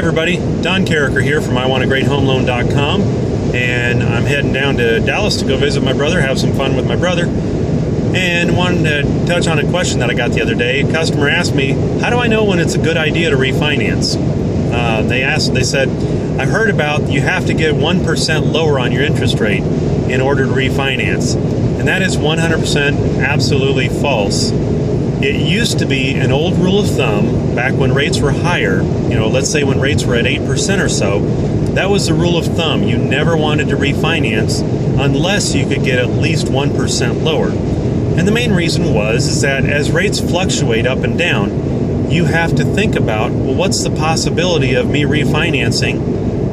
everybody, Don Carriker here from iwantagreathomeloan.com, and I'm heading down to Dallas to go visit my brother, have some fun with my brother, and wanted to touch on a question that I got the other day. A customer asked me, how do I know when it's a good idea to refinance? They said, I heard about you have to get 1% lower on your interest rate in order to refinance, and that is 100% absolutely false. It used to be an old rule of thumb back when rates were higher, let's say when rates were at 8% or so. That was the rule of thumb. You never wanted to refinance unless you could get at least 1% lower. And the main reason is that as rates fluctuate up and down, you have to think about, well, what's the possibility of me refinancing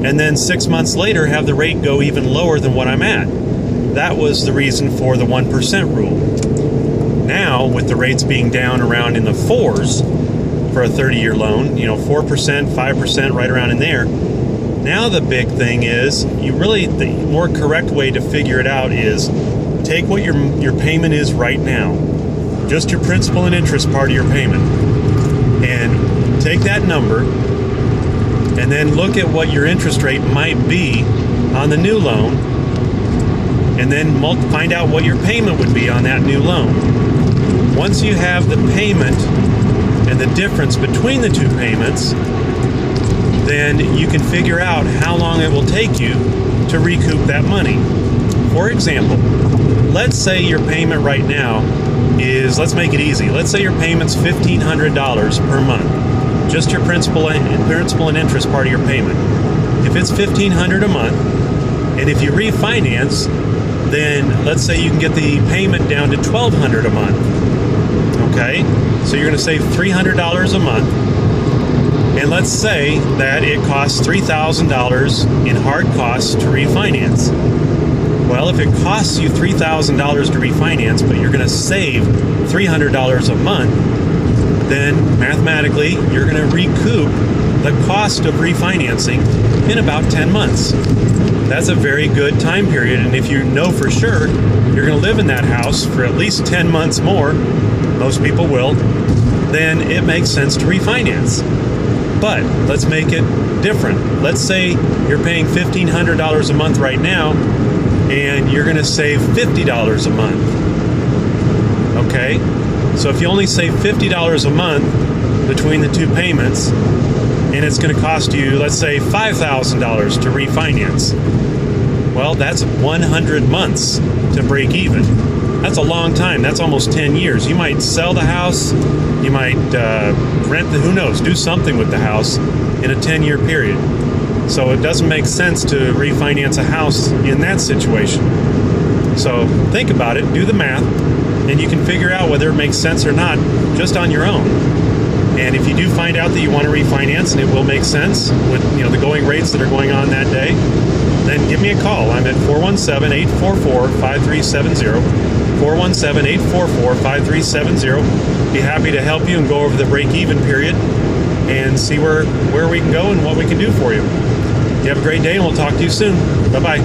and then 6 months later have the rate go even lower than what I'm at? That was the reason for the 1% rule. Now, with the rates being down around in the 4s for a 30-year loan, 4%, 5%, right around in there. Now the big thing is, the more correct way to figure it out is take what your payment is right now, just your principal and interest part of your payment, and take that number and then look at what your interest rate might be on the new loan, and then find out what your payment would be on that new loan. Once you have the payment and the difference between the two payments, then you can figure out how long it will take you to recoup that money. For example, let's say your payment right now is, let's make it easy, let's say your payment's $1,500 per month, just your principal and interest part of your payment. If it's $1,500 a month, and if you refinance, then let's say you can get the payment down to $1,200 a month. Okay, so you're going to save $300 a month, and let's say that it costs $3,000 in hard costs to refinance. Well, if it costs you $3,000 to refinance, but you're going to save $300 a month, then mathematically you're going to recoup the cost of refinancing in about 10 months. That's a very good time period, and if you know for sure you're going to live in that house for at least 10 months more, most people will, then it makes sense to refinance. But let's make it different. Let's say you're paying $1,500 a month right now, and you're going to save $50 a month. Okay? So if you only save $50 a month between the two payments, and it's going to cost you, let's say, $5,000 to refinance, well, that's 100 months to break even. That's a long time. That's almost 10 years. You might sell the house, you might rent who knows, do something with the house in a 10-year period. So it doesn't make sense to refinance a house in that situation. So think about it, do the math, and you can figure out whether it makes sense or not just on your own. And if you do find out that you want to refinance and it will make sense with the going rates that are going on that day, then give me a call. I'm at 417-844-5370. 417-844-5370. Be happy to help you and go over the break-even period and see where we can go and what we can do for you. You have a great day, and we'll talk to you soon. Bye-bye.